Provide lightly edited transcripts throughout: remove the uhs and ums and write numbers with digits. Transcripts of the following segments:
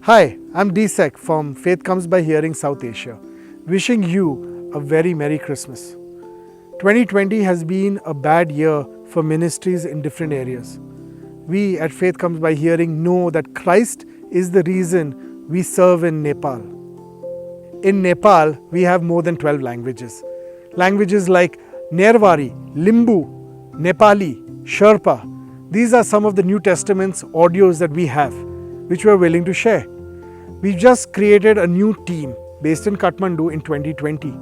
Hi, I'm DSEC from Faith Comes by Hearing South Asia, wishing you a very Merry Christmas. 2020 has been a bad year for ministries in different areas. We at Faith Comes by Hearing know that Christ is the reason we serve in Nepal. In Nepal, we have more than 12 languages. Languages like Nervari, Limbu, Nepali, Sherpa. These are some of the New Testament's audios that we have, which we are willing to share. We've just created a new team based in Kathmandu in 2020.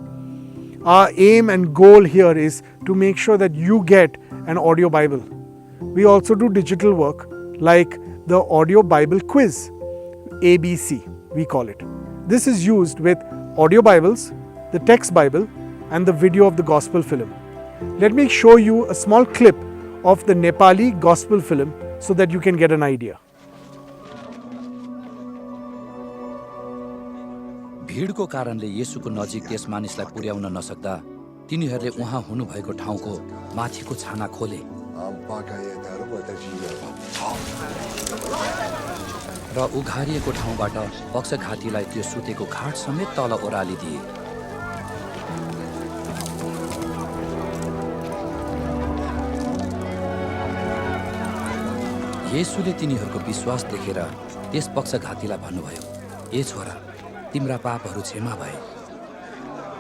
Our aim and goal here is to make sure that you get an audio Bible. We also do digital work like the audio Bible quiz, ABC we call it. This is used with audio Bibles, the text Bible and the video of the gospel film. Let me show you a small clip of the Nepali gospel film so that you can get an idea. भीडको कारणले येशूको नजिक त्यस मानिसलाई पुर्याउन नसक्दा तिनीहरूले उहाँ हुनुभएको ठाउँको माथिको छाना खोले र उघारिएको ठाउँबाट पक्षघातीलाई त्यो सुतेको खाट समेत तल ओह्रालिदिए। येशूले तिनीहरूको विश्वास देखेर त्यस पक्षघातीलाई भन्नुभयो, ए छोरा, तिम्रा पापहरू क्षमा भए।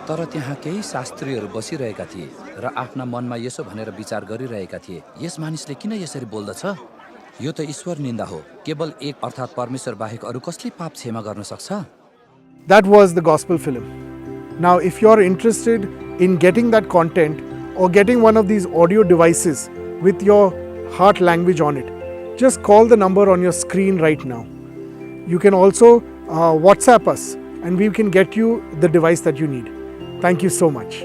तर त्यहाँ केही शास्त्रीहरू बसिरहेका थिए र आफ्ना मनमा यसो भनेर विचार गरिरहेका थिए, यस मानिसले किन यसरी बोल्दछ? यो त ईश्वर निन्दा हो। केवल एक अर्थात् परमेश्वर बाहेक अरू कसले पाप क्षमा गर्न सक्छ? That was the gospel film. Now, if you're interested in getting that content or getting one of these audio devices with your heart language on it, just call the number on your screen right now. You can also WhatsApp us and we can get you the device that you need. Thank you so much.